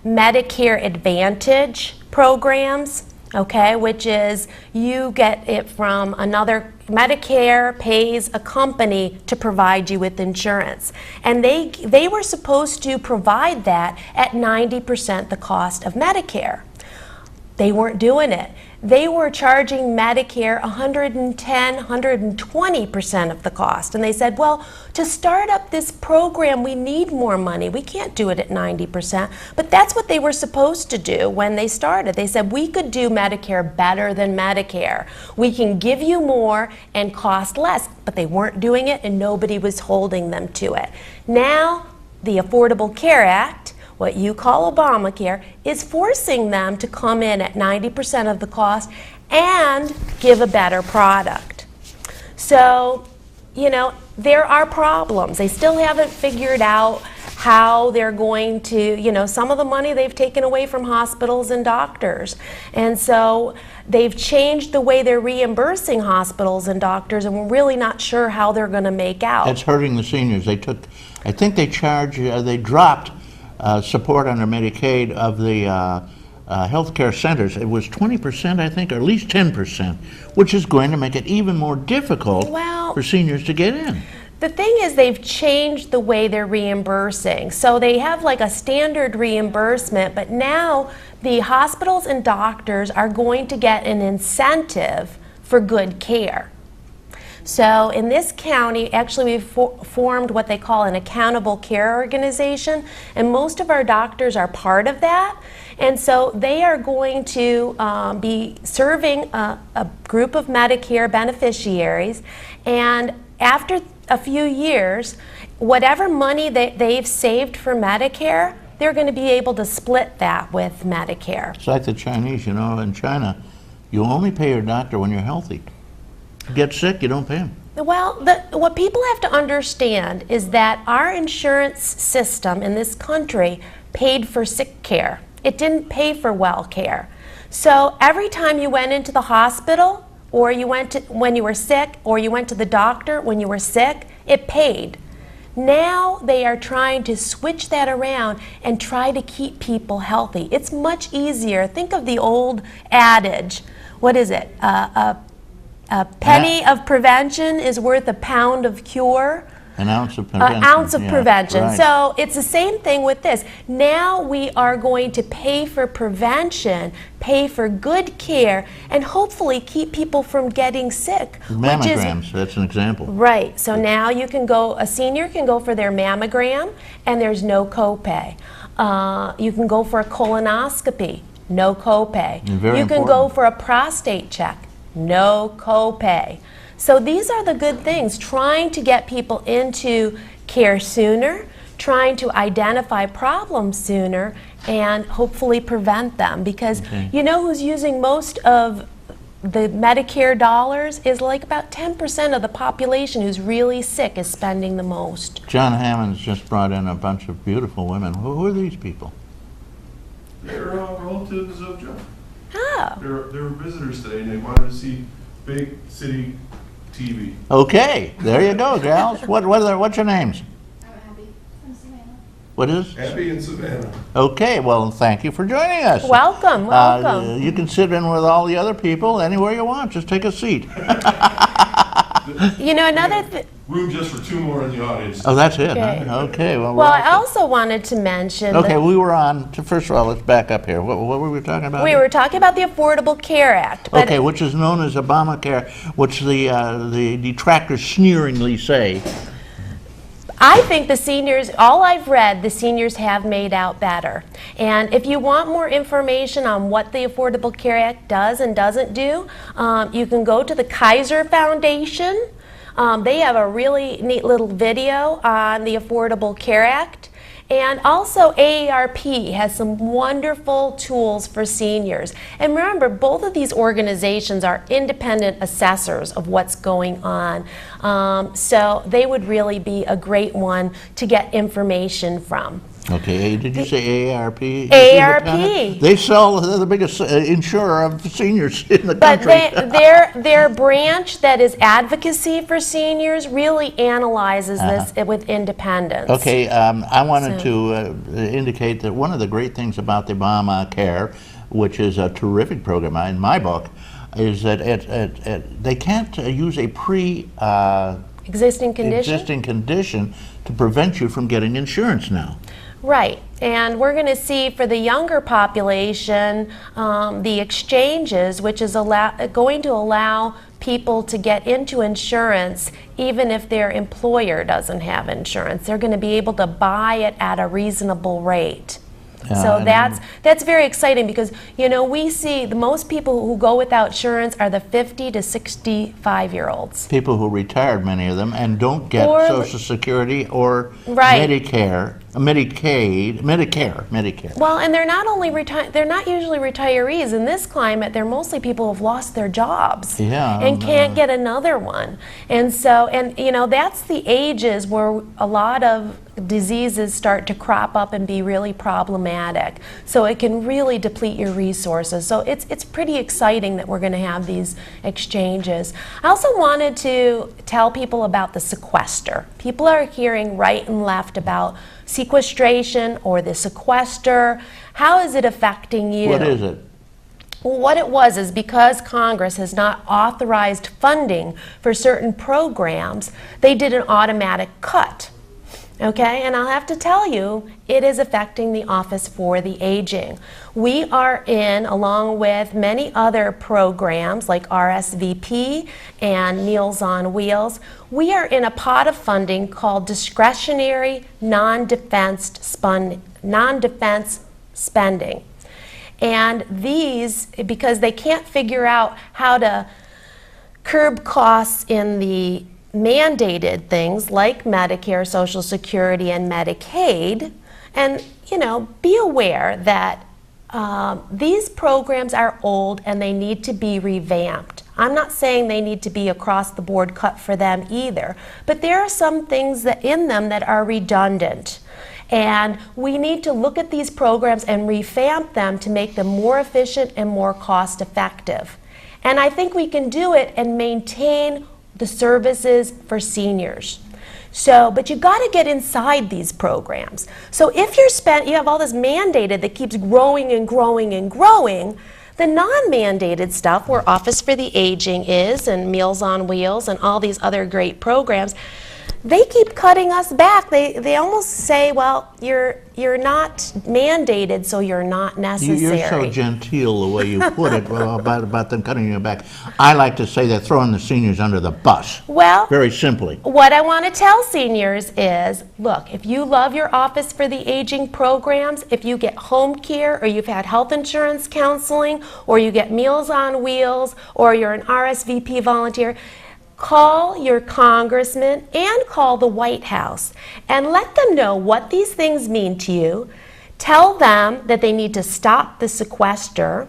Medicare Advantage programs, okay, which is you get it from another, Medicare pays a company to provide you with insurance. And they were supposed to provide that at 90% the cost of Medicare. They weren't doing it. They were charging Medicare 110, 120% of the cost. And they said, well, to start up this program, we need more money. We can't do it at 90%. But that's what they were supposed to do when they started. They said, we could do Medicare better than Medicare. We can give you more and cost less. But they weren't doing it, and nobody was holding them to it. Now, the Affordable Care Act, what you call Obamacare, is forcing them to come in at 90% of the cost and give a better product. So, you know, there are problems. They still haven't figured out how they're going to, you know, some of the money they've taken away from hospitals and doctors. And so they've changed the way they're reimbursing hospitals and doctors, and we're really not sure how they're going to make out. It's hurting the seniors. They took, I think they dropped support under Medicaid of the healthcare centers. It was 20%, I think, or at least 10%, which is going to make it even more difficult for seniors to get in. The thing is, they've changed the way they're reimbursing. So they have like a standard reimbursement, but now the hospitals and doctors are going to get an incentive for good care. So in this county, actually we've formed what they call an accountable care organization, and most of our doctors are part of that. And so they are going to be serving a group of Medicare beneficiaries, and after a few years, whatever money that they've saved for Medicare, they're going to be able to split that with Medicare. It's like the Chinese, you know, in China, you only pay your doctor when you're healthy. You get sick, you don't pay him. Well, what people have to understand is that our insurance system in this country paid for sick care. It didn't pay for well care. So every time you went into the hospital, or you went to, when you were sick, or you went to the doctor when you were sick, it paid. Now they are trying to switch that around and try to keep people healthy. It's much easier. Think of the old adage, what is it? A penny of prevention is worth a pound of cure. An ounce of prevention. An ounce of prevention. Right. So it's the same thing with this. Now we are going to pay for prevention, pay for good care, and hopefully keep people from getting sick. Mammograms, that's an example. Right. So now you can go, a senior can go for their mammogram, and there's no copay. You can go for a colonoscopy, no copay. You can go for a prostate check, no copay. So these are the good things, trying to get people into care sooner, trying to identify problems sooner, and hopefully prevent them. Because you know who's using most of the Medicare dollars is like about 10% of the population who's really sick is spending the most. John Hammond's just brought in a bunch of beautiful women. Who are these people? They're relatives of John. Oh. They were visitors today, and they wanted to see big city TV. Okay, there you go, gals. What's your names? I'm Abby from Savannah. What is? Abby and Savannah. Okay, well, thank you for joining us. Welcome, welcome. You can sit in with all the other people anywhere you want. Just take a seat. You know, another room just for 2 more in the audience. Oh, that's it. Okay. Huh? Okay. Well, Well, I also wanted to mention okay, that we were on. First of all, let's back up here. What were we talking about? we here? were talking about the Affordable Care Act. But Okay, which is known as Obamacare, which the detractors sneeringly say. I think the seniors, all I've read, the seniors have made out better. And if you want more information on what the Affordable Care Act does and doesn't do, you can go to the Kaiser Foundation. They have a really neat little video on the Affordable Care Act. And also AARP has some wonderful tools for seniors. And remember, both of these organizations are independent assessors of what's going on. So they would really be a great one to get information from. Okay, did you say AARP? AARP. They sell, they're the biggest insurer of seniors in the But country. their branch that is advocacy for seniors really analyzes this with independence. Okay, I wanted to indicate that one of the great things about the Obamacare, which is a terrific program in my book, is that they can't use a Existing condition? existing condition to prevent you from getting insurance now. Right, and we're going to see for the younger population, the exchanges, which is going to allow people to get into insurance even if their employer doesn't have insurance. They're going to be able to buy it at a reasonable rate. So that's very exciting because, you know, we see the most people who go without insurance are the 50 to 65-year-olds. People who retired, many of them, and don't get Or- Social Security or Right. Medicare. Well, and they're not only they're not usually retirees. In this climate, they're mostly people who've lost their jobs and can't get another one. And so, and you know, that's the ages where a lot of diseases start to crop up and be really problematic. So it can really deplete your resources. So it's pretty exciting that we're going to have these exchanges. I also wanted to tell people about the sequester. People are hearing right and left about sequestration or the sequester. How is it affecting you? What is it? Well, what it was is because Congress has not authorized funding for certain programs, they did an automatic cut. Okay, and I'll have to tell you, it is affecting the Office for the Aging. We are in, along with many other programs like RSVP and Meals on Wheels, we are in a pot of funding called discretionary non-defense spending. And these, because they can't figure out how to curb costs in the mandated things like Medicare, Social Security, and Medicaid, and you know, be aware that these programs are old and they need to be revamped. I'm not saying they need to be across the board cut for them either, but there are some things that in them that are redundant. And we need to look at these programs and revamp them to make them more efficient and more cost effective. And I think we can do it and maintain the services for seniors. So, but you got to get inside these programs. So if you have all this mandated that keeps growing and growing and growing, the non-mandated stuff where Office for the Aging is and Meals on Wheels and all these other great programs, they keep cutting us back. They almost say, well, you're not mandated, so you're not necessary. You're so genteel the way you put it about them cutting you back. I like to say they're throwing the seniors under the bus. Well, very simply. What I want to tell seniors is, look, if you love your Office for the Aging programs, if you get home care or you've had health insurance counseling or you get Meals on Wheels or you're an RSVP volunteer, call your congressman and call the White House and let them know what these things mean to you. Tell them that they need to stop the sequester.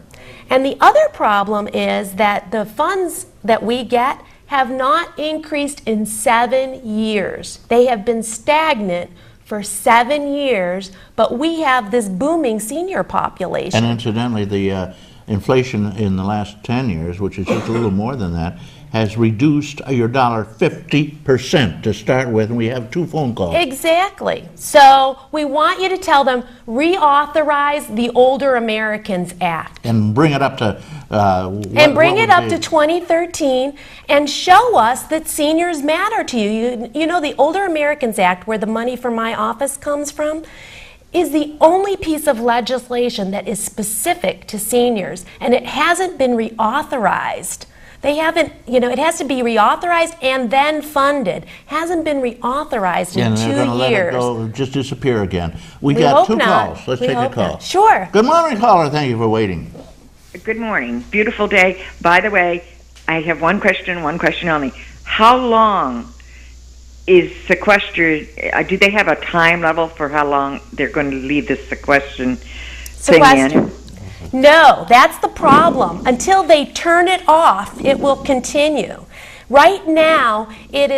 And the other problem is that the funds that we get have not increased in 7 years. They have been stagnant for 7 years, but we have this booming senior population. And incidentally, the inflation in the last 10 years, which is just a little more than that, has reduced your dollar 50% to start with, and we have 2 phone calls. Exactly. So we want you to tell them, reauthorize the Older Americans Act. And bring it up to... bring it up to 2013 and show us that seniors matter to you. You know, the Older Americans Act, where the money for my office comes from, is the only piece of legislation that is specific to seniors, and it hasn't been reauthorized. They haven't, you know, it has to be reauthorized and then funded. Hasn't been reauthorized in 2 years. And they're going to let it go, just disappear again. We got 2 calls. Let's take a call. Not. Sure. Good morning, caller. Thank you for waiting. Good morning. Beautiful day. By the way, I have one question only. How long is sequestered? Do they have a time level for how long they're going to leave this sequestration thing in? No, that's the problem. Until they turn it off, it will continue. Right now, it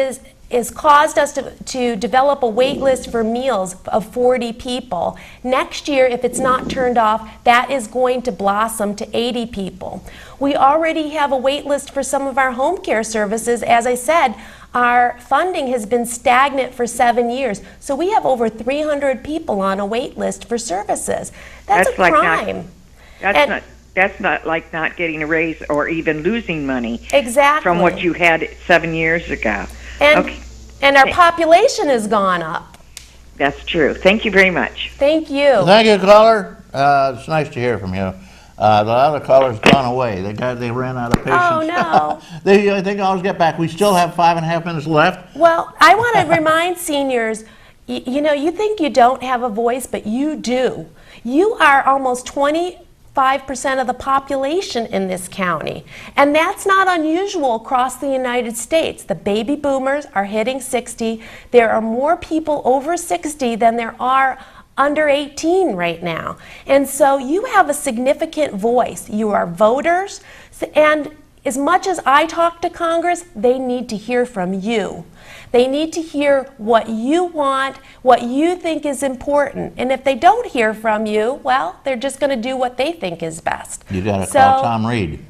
is caused us to develop a wait list for meals of 40 people. Next year, if it's not turned off, that is going to blossom to 80 people. We already have a wait list for some of our home care services. As I said, our funding has been stagnant for 7 years. So we have over 300 people on a wait list for services. That's a crime. That's not like not getting a raise or even losing money. Exactly. From what you had 7 years ago. And our population has gone up. That's true. Thank you very much. Thank you. Thank you, caller. It's nice to hear from you. The other caller's gone away. They ran out of patience. Oh, no. They can always get back. We still have 5.5 minutes left. Well, I want to remind seniors, you know, you think you don't have a voice, but you do. You are almost 25% of the population in this county. And that's not unusual across the United States. The baby boomers are hitting 60. There are more people over 60 than there are under 18 right now. And so you have a significant voice. You are voters, and as much as I talk to Congress, they need to hear from you. They need to hear what you want, what you think is important. And if they don't hear from you, well, they're just going to do what they think is best. You got to call Tom Reed.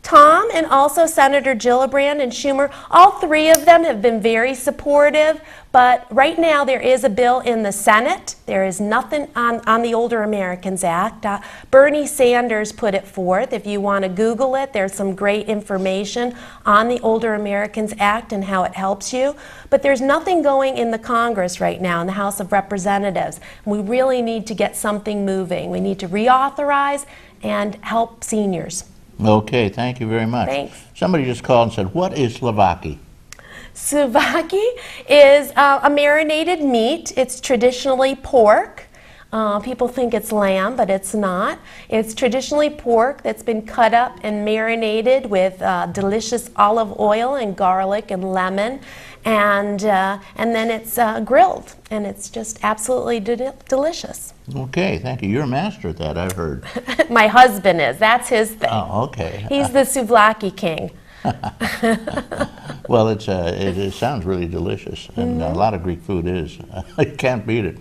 Tom and also Senator Gillibrand and Schumer, all three of them have been very supportive, but right now there is a bill in the Senate. There is nothing on the Older Americans Act. Bernie Sanders put it forth. If you want to Google it, there's some great information on the Older Americans Act and how it helps you. But there's nothing going in the Congress right now, in the House of Representatives. We really need to get something moving. We need to reauthorize and help seniors. Okay, thank you very much. Thanks. Somebody just called and said, what is Slovaki? Slovaki is a marinated meat. It's traditionally pork. People think it's lamb, but it's not. It's traditionally pork that's been cut up and marinated with delicious olive oil and garlic and lemon, and then it's grilled, and it's just absolutely delicious. Okay, thank you. You're a master at that, I've heard. My husband is. That's his thing. Oh, okay. He's the souvlaki king. Well, it sounds really delicious, and a lot of Greek food is. You can't beat it.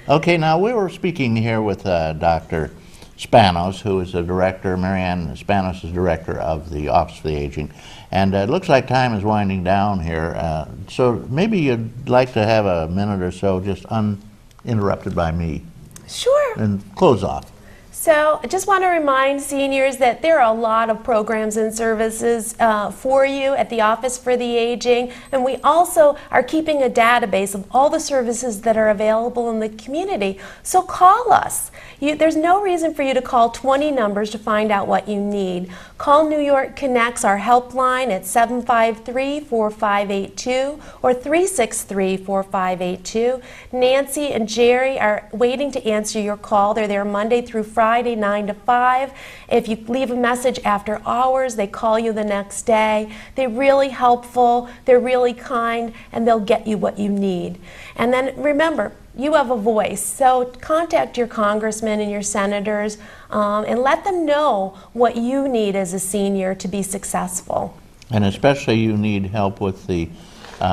Okay, now we were speaking here with Dr. Spanos, who is the director, Marianne Spanos is director of the Office for the Aging, and it looks like time is winding down here, so maybe you'd like to have a minute or so just uninterrupted by me. Sure. And close off. So I just want to remind seniors that there are a lot of programs and services for you at the Office for the Aging, and we also are keeping a database of all the services that are available in the community. So call us. There's no reason for you to call 20 numbers to find out what you need. Call New York Connects, our helpline at 753-4582 or 363-4582. Nancy and Jerry are waiting to answer your call. They're there Monday through Friday, 9 to 5. If you leave a message after hours, they call you the next day. They're really helpful, they're really kind, and they'll get you what you need. And then remember, you have a voice, so contact your congressmen and your senators and let them know what you need as a senior to be successful. And especially you need help with the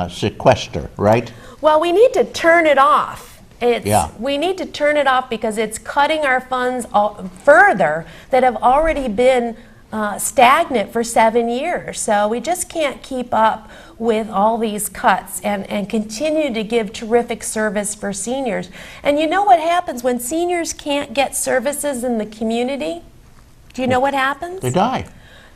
sequester, right? Well, we need to turn it off. Yeah. We need to turn it off because it's cutting our funds further that have already been stagnant for 7 years. So we just can't keep up with all these cuts and continue to give terrific service for seniors. And you know what happens when seniors can't get services in the community? Do you know what happens? They die.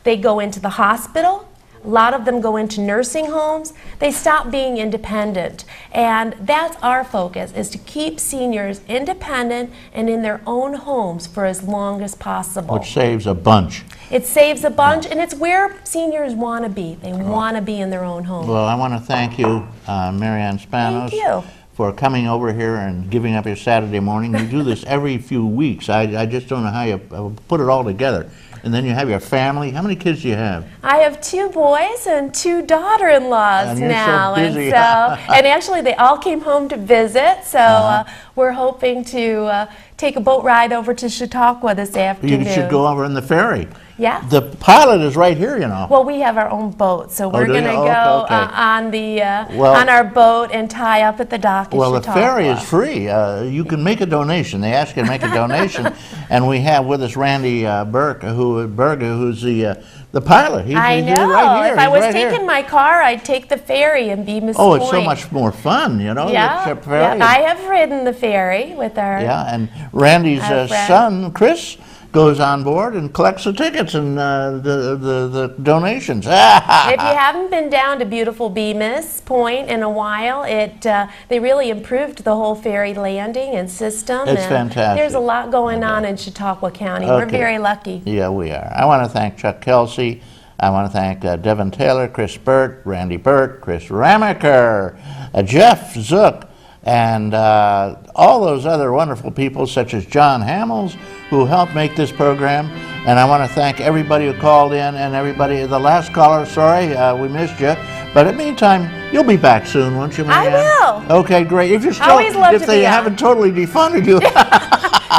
They go into the hospital. A lot of them go into nursing homes. They stop being independent. And that's our focus, is to keep seniors independent and in their own homes for as long as possible. Which saves a bunch. It saves a bunch, and it's where seniors want to be. They want to be in their own home. Well, I want to thank you, Marianne Spanos. Thank you. For coming over here and giving up your Saturday morning. You do this every few weeks. I just don't know how you put it all together. And then you have your family. How many kids do you have? I have 2 boys and 2 daughter-in-laws and you're now, so busy. and actually they all came home to visit. So we're hoping to take a boat ride over to Chautauqua this afternoon. You should go over in the ferry. Yeah. The pilot is right here, you know. Well, we have our own boat, so we're going to go on our boat and tie up at the dock at Well, Chautauqua. the ferry is free. You can make a donation. They ask you to make a donation, and we have with us Randy Berger, who's the pilot. He's I know. Right here. If I was right taking my car, I'd take the ferry and be Miss Oh, it's so Point. much more fun, you know. Yeah, the ferry. yeah, I have ridden the ferry with our. Yeah, and Randy's son, Chris, goes on board and collects the tickets and the donations. If you haven't been down to beautiful Bemis Point in a while, they really improved the whole ferry landing and system. It's fantastic. There's a lot going on in Chautauqua County. We're very lucky. Yeah, we are. I want to thank Chuck Kelsey. I want to thank Devin Taylor, Chris Burt, Randy Burt, Chris Ramaker, Jeff Zook, and all those other wonderful people such as John Hamels who helped make this program. And I want to thank everybody who called in and everybody, the last caller, sorry, we missed you. But in the meantime, you'll be back soon, won't you, Marianne? I will. Okay, great. If you're still, Always love if to they be on. haven't totally defunded you.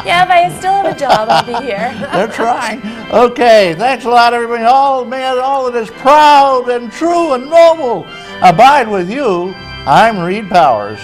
Yeah, if I still have a job, I'll be here. They're trying. Okay, thanks a lot, everybody. All that is proud and true and noble abide with you. I'm Reed Powers.